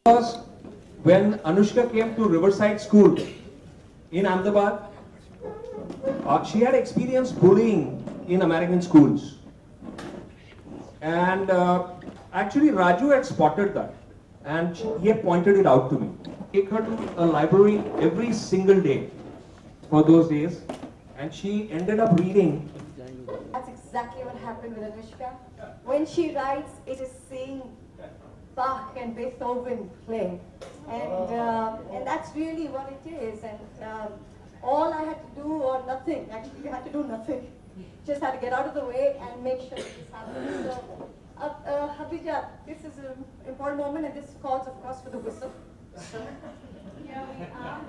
Because when Anushka came to Riverside School in Ahmedabad, she had experienced bullying in American schools. And actually Raju had spotted that and he had pointed it out to me. Take her to a library every single day for those days and she ended up reading. That's exactly what happened with Anushka. When she writes, it is seeing Bach and Beethoven play. And that's really what it is. And all I had to do, or nothing, actually you had to do nothing. Just had to get out of the way and make sure that this happens. So, Habija, this is an important moment and this calls, of course, for the whistle. Here we are.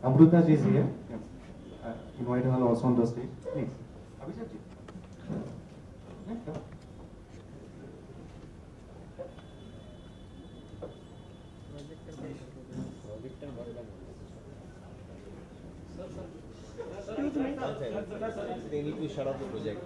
Amruta ji is here. Invite her also on the stage. Please. Abhishek ji. They need to shut off the project.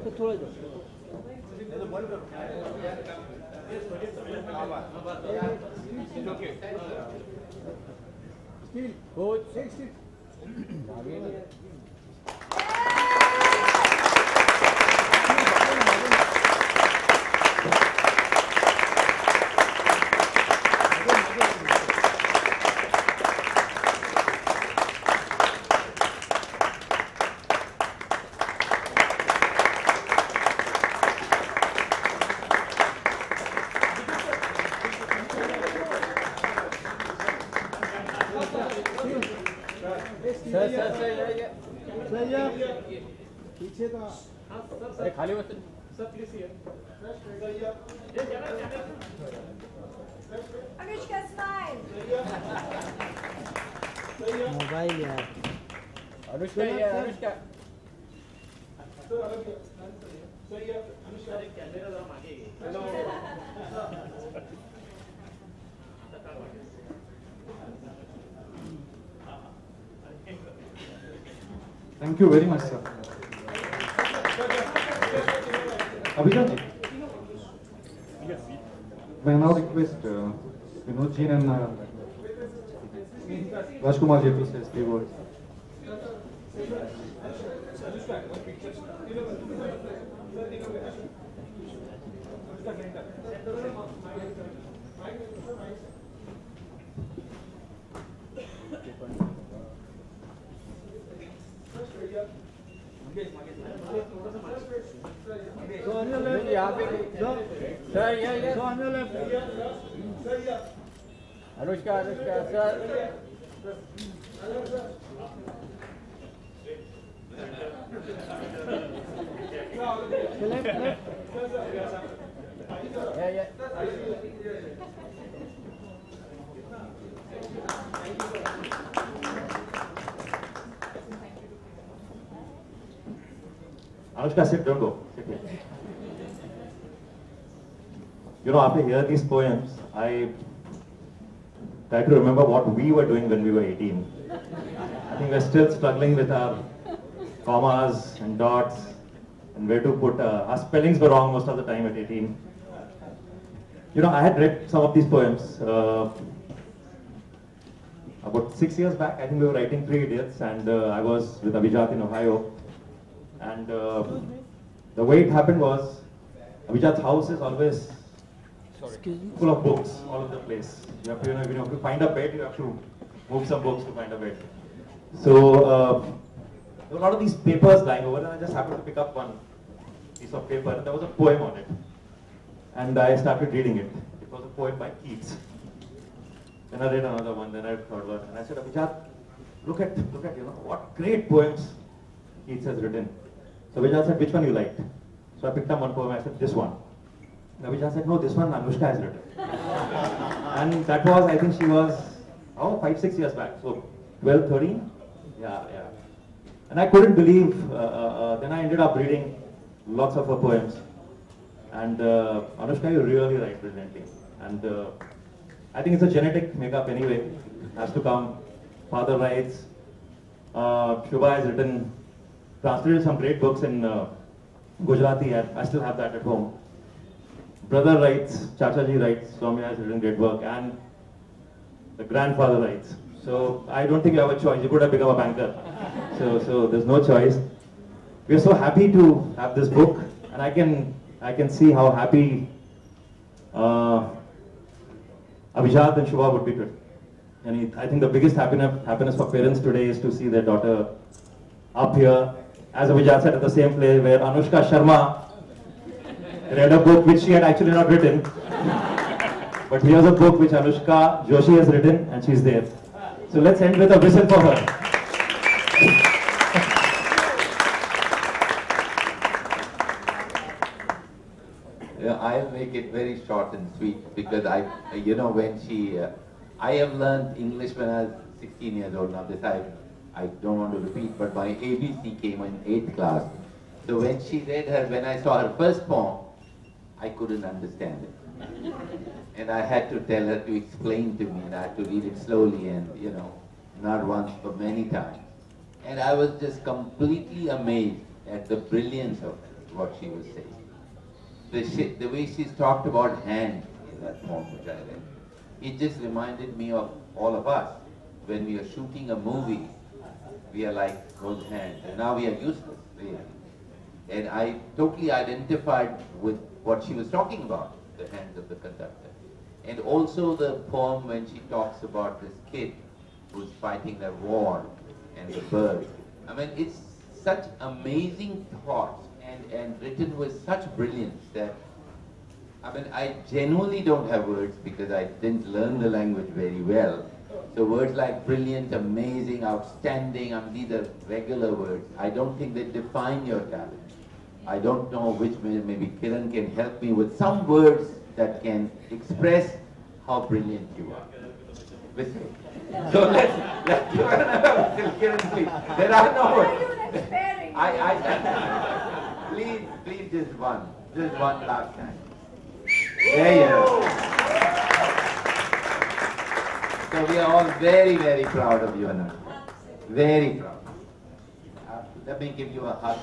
पीछे तो खाली बस सब please here Anushka, smile. Mobile यार अनुष्का ये Anushka Thank you very much, sir. Abhijit ji, may I now request Vinod ji and Rajkumar ji to say a few words. So on your left, यहाँ पे sir, yeah. So on your left. Anushka sir. Left. Yeah. Anushka, sit, don't go. Sit here. You know, after hearing these poems, I try to remember what we were doing when we were 18. I think we're still struggling with our commas and dots and where to put, our spellings were wrong most of the time at 18. You know, I had read some of these poems about 6 years back. I think we were writing Three Idiots and I was with Abhijat in Ohio. And the way it happened was, Abhijat's house is always full of books all over the place. You have to, you have to find a bed, you have to move some books to find a bed. So there were a lot of these papers lying over, and I just happened to pick up one piece of paper, and there was a poem on it. And I started reading it. It was a poem by Keats. Then I read another one, then I read a third one, and I said, Abhijat, look at, you know, what great poems Keats has written. So Abhijat said, which one you liked? So I picked up one poem, I said, this one. And Abhijat said, no, this one Anushka has written. And that was, I think she was, 5-6 years back. So 12, 13? Yeah. And I couldn't believe, then I ended up reading lots of her poems. And Anushka, you really write brilliantly. And I think it's a genetic makeup anyway. It has to come. Father writes. Shubha has translated some great books in Gujarati, and I still have that at home. Brother writes, Chachaji writes, Swami has written great work, and the grandfather writes. So I don't think you have a choice. You could have become a banker. So there's no choice. We are so happy to have this book, and I can see how happy Abhijat and Shubha would be today. And I think the biggest happiness for parents today is to see their daughter up here. As Abhijat said, at the same place where Anushka Sharma read a book which she had actually not written. But here's a book which Anushka Joshi has written, and she's there. So let's end with a whistle for her. Yeah, I'll make it very short and sweet because I have learned English when I was 16 years old. Now this I don't want to repeat, but my ABC came in 8th class. So when I saw her first poem, I couldn't understand it. And I had to tell her to explain to me, and I had to read it slowly and, not once but many times. And I was just completely amazed at the brilliance of what she was saying. The way she's talked about hands in that poem which I read, it just reminded me of all of us. When we are shooting a movie, we are like those hands, and now we are useless, really. And I totally identified with what she was talking about, the hands of the conductor. And also the poem when she talks about this kid who's fighting the war and the bird. I mean, it's such amazing thoughts and written with such brilliance that, I mean, I genuinely don't have words because I didn't learn the language very well. So words like brilliant, amazing, outstanding, I mean, these are regular words. I don't think they define your talent. I don't know which, maybe Kiran can help me with some words that can express how brilliant you are. Whistle. So let's give her another whistle, Kiran, please. There are no words. Please just one last time. There you go. So we are all very, very proud of you, Anand. Very proud. Let me give you a hug,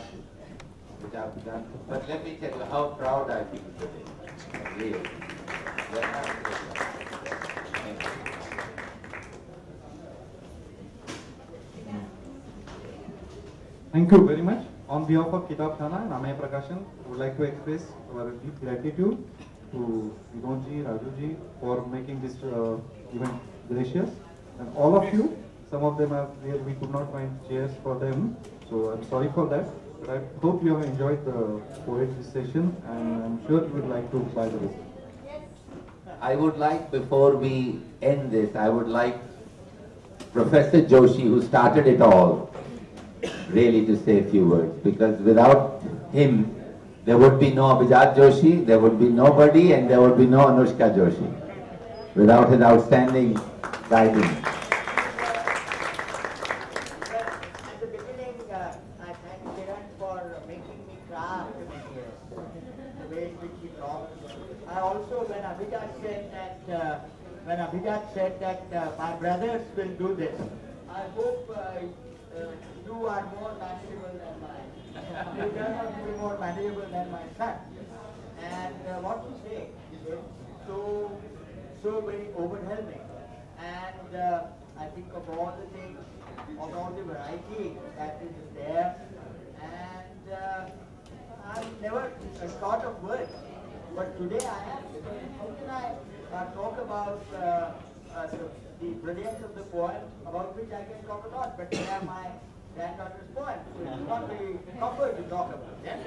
which I've done. But let me tell you how proud I feel today. Really. Thank you. Thank you very much. On behalf of Kitab Khana and Amay Prakashan, I would like to express our deep gratitude to Vinodji, Rajuji for making this event gracious. And all of you, some of them are there, we could not find chairs for them, so I'm sorry for that. But I hope you have enjoyed the poetry session, and I'm sure you would like to buy the book. I would like, before we end this, I would like Professor Joshi, who started it all, really to say a few words, because without him, there would be no Abhijat Joshi, there would be nobody, and there would be no Anushka Joshi, without his outstanding guidance. At the beginning, I thank Kiran for making me cry the way in which he talked. I also, when Abhijat said that my brothers will do this, I hope you are more manageable than mine. You turn out to be more manageable than my son. And what you say is so very overwhelming. And I think of all the things, of all the variety that is there. And I've never thought of words. But today I have. How can I talk about the brilliance of the poem, about which I can talk a lot, but they are my granddaughter's poem, so it's not very proper to talk about them.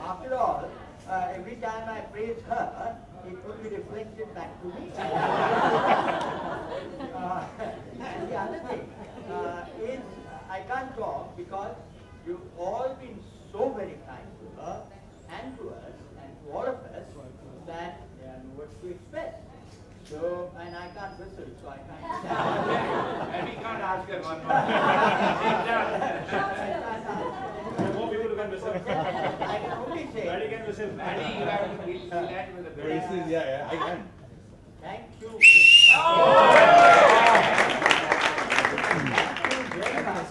After all, every time I praise her, it will be reflected back to me. And the other thing is, I can't talk because you've all been so very kind to her and to us and to all of us that there are no words to express. So, and I can't whistle, so I can't. And we can't ask her one more. More people can whistle. I can only say. Daddy can whistle. Daddy, you have to land with the Yeah. Yeah, I can. Thank you. Oh! Thank you very much.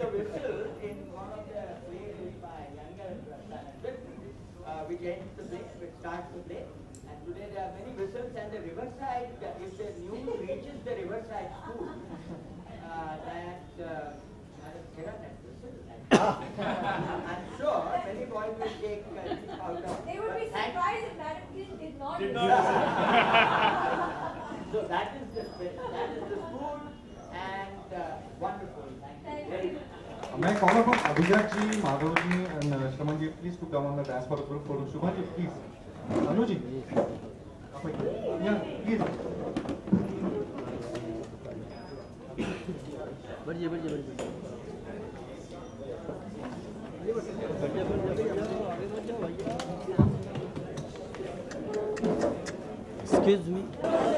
a whistle in one of the plays with my younger son, we change the play, we start the play. And today there are many whistles, and the Riverside, if the news reaches the Riverside school, I'm sure many boys will take out of. They would be surprised if Madam Gill did not. So that is the school, and wonderful. Thank you. May I call upon Abhijatji, Madhavji, and Shramanji please to come on the dance for a group photo. Shubhaji, please. Anuji. Yeah, please. Excuse me.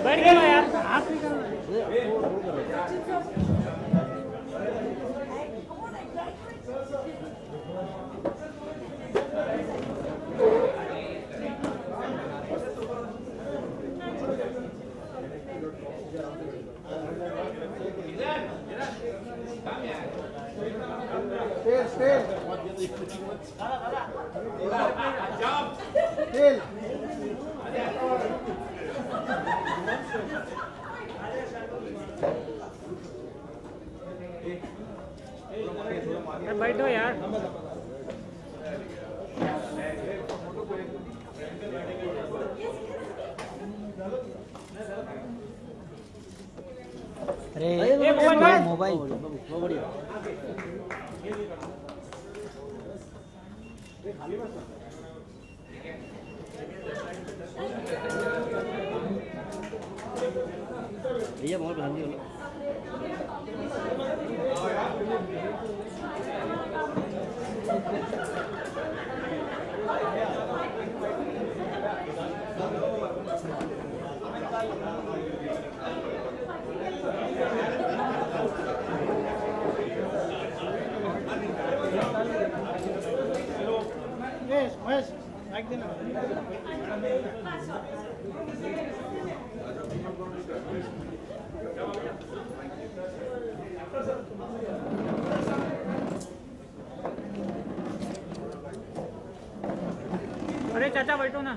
बैठ गया यार आप बैठो यार अरे mobile भैया बहुत गांधी हो अरे चाचा बैठो ना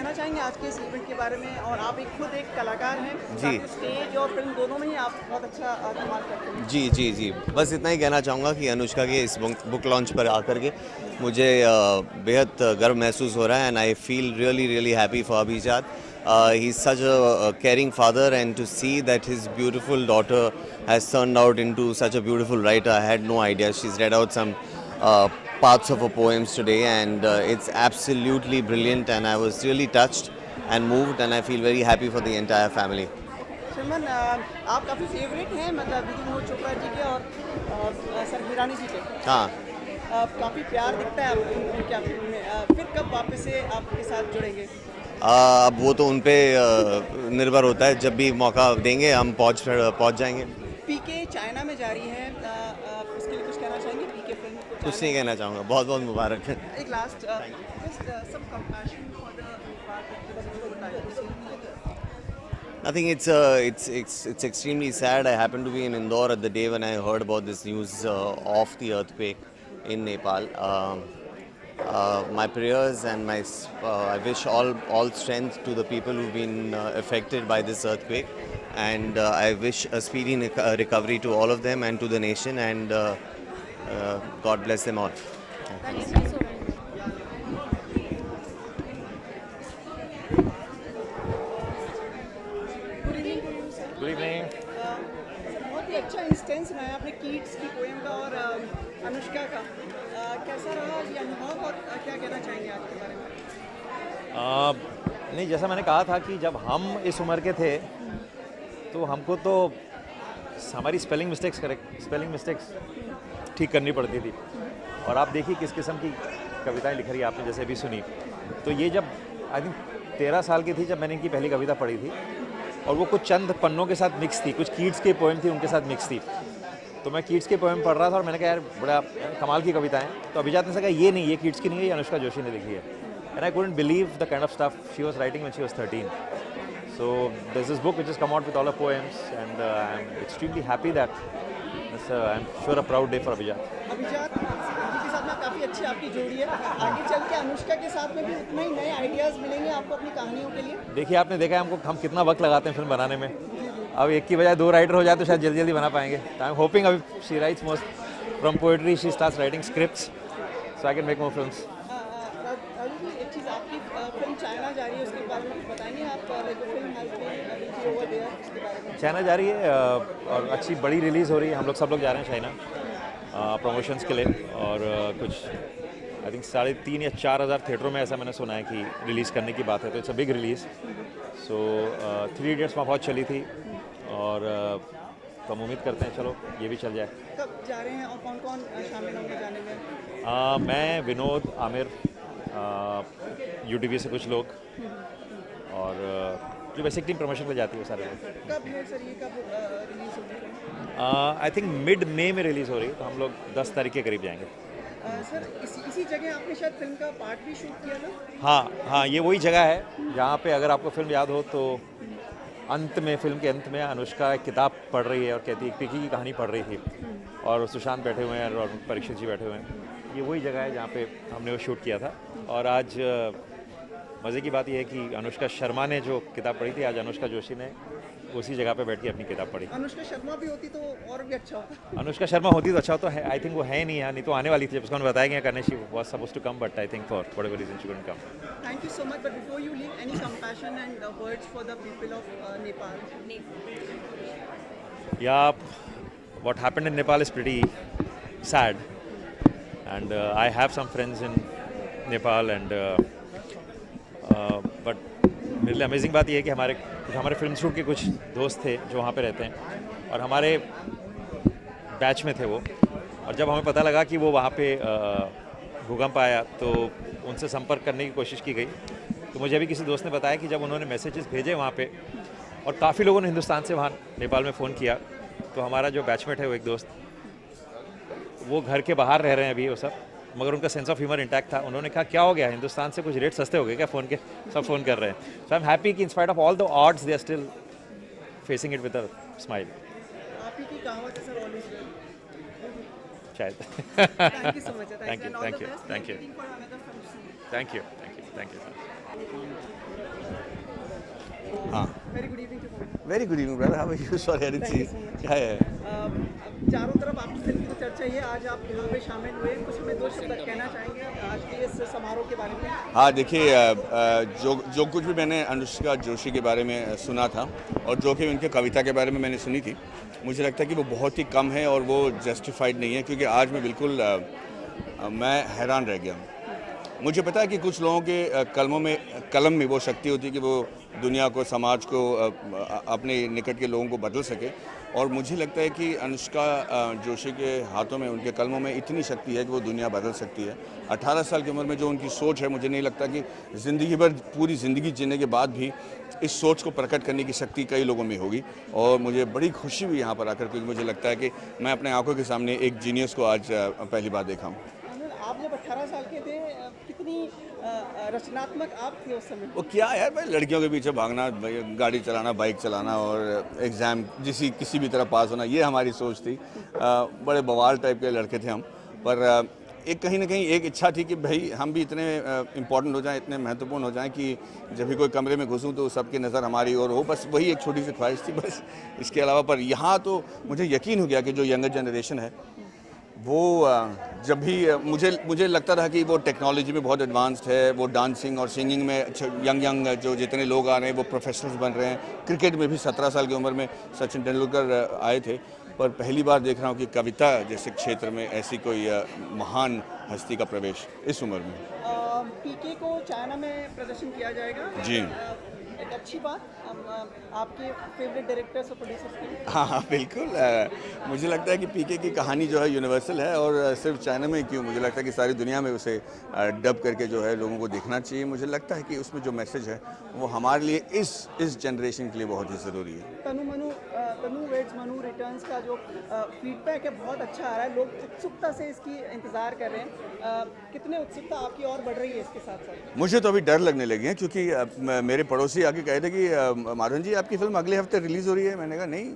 कहना चाहेंगे आज के इस इवेंट के बारे में? और आप एक खुद एक कलाकार हैं जी। स्टेज और फिल्म दोनों में ही आप बहुत अच्छा कमाल करते हैं। जी जी जी, बस इतना ही कहना चाहूँगा कि अनुष्का के इस बुक लॉन्च पर आकर के मुझे बेहद गर्व महसूस हो रहा है, and I feel really really happy for अभिजात. He is such a caring father, and to see that his beautiful daughter has turned out into such a beautiful writer, I had no idea. She's read out some parts of her poems today, and it's absolutely brilliant, and I was really touched and moved, and I feel very happy for the entire family. श्रीमान, आप काफ़ी favourite हैं मतलब विनोद चोपड़ा जी के और sir Hirani जी के। हाँ, काफ़ी प्यार दिखता है आपको उनके फिल्म में, फिर कब वापस से आपके साथ जुड़ेंगे? अब वो तो उन पे निर्भर होता है, जब भी मौका देंगे हम पहुंच जाएंगे. पीके चाइना में जा रही है, उसके लिए कुछ कहना चाहेंगे? पीके फिल्म कुछ नहीं कहना चाहूँगा, बहुत बहुत मुबारक है. एक last some compassion for the Nothing. It's extremely sad. I happened to be in Indore at the day when I heard about this news of the earthquake in Nepal. My prayers and I wish all strength to the people who've been affected by this earthquake, and I wish a speedy recovery to all of them and to the nation, and God bless them all. Thank you so much. Good evening. बहुत ही अच्छा instance सुनाया आपने Keats की poem का और अनुष्का का, कैसा रहा ये अनुभव और क्या कहना चाहेंगे आज के बारे में? नहीं, जैसा मैंने कहा था कि जब हम इस उम्र के थे तो हमको तो हमारी स्पेलिंग मिस्टेक्स ठीक करनी पड़ती थी, और आप देखिए किस किस्म की कविताएं लिख रही है आपने, जैसे अभी सुनी. तो ये जब आई थिंक 13 साल की थी जब मैंने इनकी पहली कविता पढ़ी थी, और वो कुछ चंद पन्नों के साथ मिक्स थी, कुछ कीट्स के पोएम थी उनके साथ मिक्स थी. तो मैं कीट्स के पोएम पढ़ रहा था और मैंने कहा यार बड़ा कमाल की कविता है. तो अभिजात ने कहा ये नहीं, ये कीट्स की नहीं है, ये अनुष्का जोशी ने लिखी है. And I couldn't believe the kind of stuff she was writing when she was 13. So there's this book which has come out with all her poems, and I'm extremely happy that it's I'm sure a proud day for Abhijat. अभिजात जी के साथ में काफ़ी अच्छी आपकी जोड़ी है, आगे चल के अनुष्का के साथ में भी उतना ही नए आइडियाज़ मिलेंगे आपको अपनी कहानियों के लिए? देखिए, आपने देखा है हम कितना वक्त लगाते हैं फिल्म बनाने में. अब एक की बजाय 2 राइटर हो जाए तो शायद जल्दी बना पाएंगे. आई एम होपिंग अभी she writes most from poetry she starts writing scripts so I can make more films. एक चीज़, आपकी फिल्म चाइना जा रही है, उसके बारे में कुछ बताएंगे आप? चाइना जा रही है और अच्छी बड़ी रिलीज़ हो रही है. हम लोग सब लोग जा रहे हैं चाइना प्रमोशंस के लिए, और कुछ आई थिंक 3,500 या 4,000 थिएटरों में ऐसा मैंने सुना है कि रिलीज़ करने की बात है. तो it's a big release. So 3 idiots वहाँ बहुत चली थी, और तो हम उम्मीद करते हैं चलो ये भी चल जाए. कब जा रहे हैं और कौन कौन शामिल होंगे जाने में? मैं, विनोद, आमिर, UTV से कुछ लोग, और जो बेसिकली प्रमोशन में जाती है सारे लोग. कब है सर, ये कब रिलीज होगी? आई थिंक मिड मई में रिलीज़ हो रही है, तो हम लोग 10 तारीख के करीब जाएंगे. सर इसी जगह आपने शायद फिल्म का पार्ट भी शूट किया था? हाँ, ये वही जगह है जहाँ पे अगर आपको फिल्म याद हो तो फिल्म के अंत में अनुष्का एक किताब पढ़ रही है और कहती है पीकी की कहानी पढ़ रही थी, और सुशांत बैठे हुए हैं और परीक्षित जी बैठे हुए हैं. ये वही जगह है जहाँ पे हमने वो शूट किया था. और आज मज़े की बात यह है कि अनुष्का शर्मा ने जो किताब पढ़ी थी, आज अनुष्का जोशी ने उसी जगह पे बैठ के अपनी किताब पढ़ी. अनुष्का शर्मा भी होती तो और भी अच्छा होता. अनुष्का शर्मा होती तो अच्छा होता है. आई थिंक वो है नहीं, नहीं तो आने वाली थी. जब उसको बताया गया करने, she was supposed to come, but I think for whatever reason she couldn't come. Thank you so much. But before you leave, any compassion and words for the people of Nepal? Yeah, what happened in Nepal is pretty sad, and I have some friends in Nepal, and but मेरे लिए amazing बात यह है कि हमारे film shoot के कुछ दोस्त थे जो वहाँ पे रहते हैं, और हमारे बैच में थे वो. और जब हमें पता लगा कि वो वहाँ पे भूकंप आया तो उनसे संपर्क करने की कोशिश की गई. तो मुझे अभी किसी दोस्त ने बताया कि जब उन्होंने मैसेजेस भेजे वहाँ पे, और काफ़ी लोगों ने हिंदुस्तान से वहाँ नेपाल में फ़ोन किया, तो हमारा जो बैचमेट है वो एक दोस्त, वो घर के बाहर रह रहे हैं अभी वो सब, मगर उनका सेंस ऑफ ह्यूमर इंटैक्ट था. उन्होंने कहा क्या हो गया, हिंदुस्तान से कुछ रेट सस्ते हो गए क्या फ़ोन के, सब फ़ोन कर रहे हैं. सो आई एम हैप्पी कि in spite of all the odds they are still facing it with a smile. आप ही की कहावत है सर, ऑलवेज वेल. शायद. Thank you so much. Thank you. Thank you. हाँ, very good evening too very good evening brother, how are you? Sorry I didn't see. क्या है? चारों तरफ आपकी फिल्म की चर्चा है, आज आप यहाँ पे शामिल हुए, कुछ हमें 2 शब्द कहना चाहेंगे आज के इस समारोह के बारे में? हाँ देखिए, जो कुछ भी मैंने अनुष्का जोशी के बारे में सुना था और जो कि उनके कविता के बारे में मैंने सुनी थी, मुझे लगता है कि वो बहुत ही कम है और वो जस्टिफाइड नहीं है, क्योंकि आज मैं बिल्कुल मैं हैरान रह गया। मुझे पता है कि कुछ लोगों के कलम में वो शक्ति होती है कि वो दुनिया को, समाज को, अपने निकट के लोगों को बदल सके, और मुझे लगता है कि अनुष्का जोशी के हाथों में, उनके कलमों में इतनी शक्ति है कि वो दुनिया बदल सकती है। 18 साल की उम्र में जो उनकी सोच है, मुझे नहीं लगता कि ज़िंदगी भर, पूरी ज़िंदगी जीने के बाद भी इस सोच को प्रकट करने की शक्ति कई लोगों में होगी। और मुझे बड़ी खुशी हुई यहाँ पर आकर, क्योंकि मुझे लगता है कि मैं अपने आंखों के सामने एक जीनियस को आज पहली बार देखा हूँ। आप जब 18 साल के थे, कितनी रचनात्मक आप थे उस समय? वो क्या यार भाई, लड़कियों के पीछे भागना, गाड़ी चलाना, बाइक चलाना और एग्ज़ाम किसी भी तरह पास होना, ये हमारी सोच थी। बड़े बवाल टाइप के लड़के थे हम, पर एक कहीं ना कहीं एक इच्छा थी कि भाई हम भी इतने इम्पोर्टेंट हो जाएं, इतने महत्वपूर्ण हो जाएं कि जब भी कोई कमरे में घुसूं तो सबकी नज़र हमारी ओर हो। बस वही एक छोटी सी ख्वाहिश थी, बस इसके अलावा। पर यहाँ तो मुझे यकीन हो गया कि जो यंगर जनरेशन है वो जब भी मुझे लगता था कि वो टेक्नोलॉजी में बहुत एडवांस्ड है, वो डांसिंग और सिंगिंग में यंग जो जितने लोग आ रहे हैं वो प्रोफेशनल्स बन रहे हैं। क्रिकेट में भी 17 साल की उम्र में सचिन तेंदुलकर आए थे, पर पहली बार देख रहा हूँ कि कविता जैसे क्षेत्र में ऐसी कोई महान हस्ती का प्रवेश इस उम्र में। पीके को चाइना में प्रदर्शन किया जाएगा जी, एक अच्छी बात आपके फेवरेट डायरेक्टर्स और प्रोड्यूसर्स के? हाँ बिल्कुल। मुझे लगता है कि पीके की कहानी जो है यूनिवर्सल है, और सिर्फ चाइना में क्यों, मुझे लगता है कि सारी दुनिया में उसे डब करके जो है लोगों को देखना चाहिए। मुझे लगता है कि उसमें जो मैसेज है वो हमारे लिए इस जनरेशन के लिए बहुत ही ज़रूरी है। तनु वेड्स मनु रिटर्न्स का जो फीडबैक है बहुत अच्छा आ रहा है, लोग उत्सुकता से इसकी इंतज़ार कर रहे हैं। कितने उत्सुकता आपकी और बढ़ रही है इसके साथ साथ? मुझे तो अभी डर लगने लगे हैं, क्योंकि मेरे पड़ोसी आके कहे थे कि माधवन जी आपकी फिल्म अगले हफ्ते रिलीज़ हो रही है। मैंने कहा नहीं।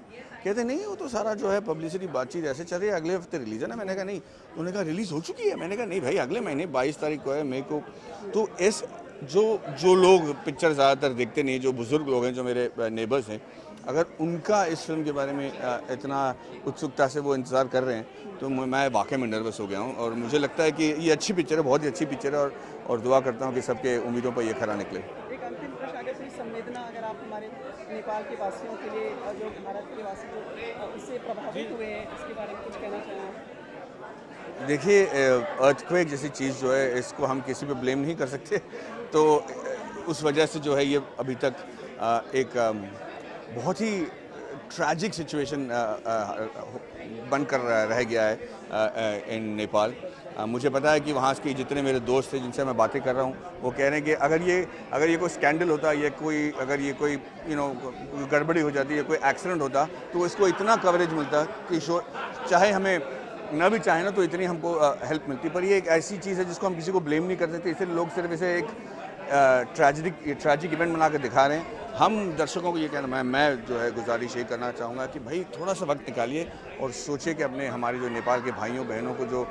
कहते नहीं, वो तो सारा जो है पब्लिसिटी बातचीत ऐसे चल रही है, अगले हफ्ते रिलीज़ है ना। मैंने कहा नहीं। उन्होंने कहा रिलीज़ हो चुकी है। मैंने कहा नहीं भाई, अगले महीने 22 तारीख को है, मई को। तो जो लोग पिक्चर ज़्यादातर देखते नहीं, जो बुज़ुर्ग लोग हैं, जो मेरे नेबर्स हैं, अगर उनका इस फिल्म के बारे में इतना उत्सुकता से वो इंतज़ार कर रहे हैं, तो मैं वाकई में नर्वस हो गया हूँ। और मुझे लगता है कि ये अच्छी पिक्चर है, बहुत ही अच्छी पिक्चर है, और दुआ करता हूँ कि सबके उम्मीदों पर ये खरा निकले। एक अंतिम प्रश्न, अगर कोई संवेदना अगर आप हमारे नेपाल के वासियों के लिए, जो भारत के वासी जो उससे प्रभावित हुए हैं, इसके बारे में कुछ कहना चाहें? देखिए, अर्थक्वेक जैसी चीज़ जो है, इसको हम किसी पे ब्लेम नहीं कर सकते, तो उस वजह से जो है ये अभी तक एक बहुत ही ट्रैजिक सिचुएशन बनकर रह गया है इन नेपाल। मुझे पता है कि वहाँ के जितने मेरे दोस्त थे जिनसे मैं बातें कर रहा हूँ, वो कह रहे हैं कि अगर ये कोई स्कैंडल होता, अगर ये कोई गड़बड़ी हो जाती है, कोई एक्सीडेंट होता, तो इसको इतना कवरेज मिलता कि चाहे हमें न भी चाहे ना, तो इतनी हमको हेल्प मिलती। पर ये एक ऐसी चीज़ है जिसको हम किसी को ब्लेम नहीं कर सकते, इसलिए लोग सिर्फ इसे एक ट्रैजिक इवेंट बना के दिखा रहे हैं। हम दर्शकों को ये कहना, मैं जो है गुजारिश ये करना चाहूँगा कि भाई थोड़ा सा वक्त निकालिए और सोचिए कि अपने हमारे जो नेपाल के भाइयों बहनों को जो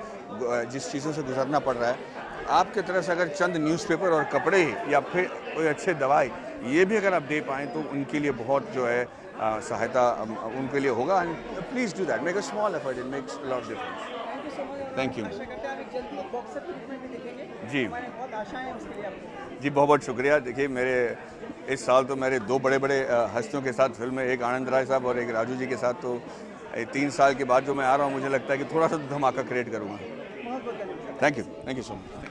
जिस चीज़ों से गुजरना पड़ रहा है, आपके तरफ से अगर चंद न्यूज़पेपर और कपड़े या फिर कोई अच्छे दवाई ये भी अगर आप दे पाएँ, तो उनके लिए बहुत जो है सहायता उनके लिए होगा। And please do that, make a small effort, it makes a lot difference. Thank you ji, बहुत आशाएं हैं उसके लिए आपको। जी बहुत बहुत शुक्रिया। देखिए, मेरे इस साल तो मेरे 2 बड़े हस्तियों के साथ फिल्म है, एक आनंद राय साहब और एक राजू जी के साथ। तो 3 साल के बाद जो मैं आ रहा हूँ, मुझे लगता है कि थोड़ा सा धमाका क्रिएट करूँगा। Thank you so much.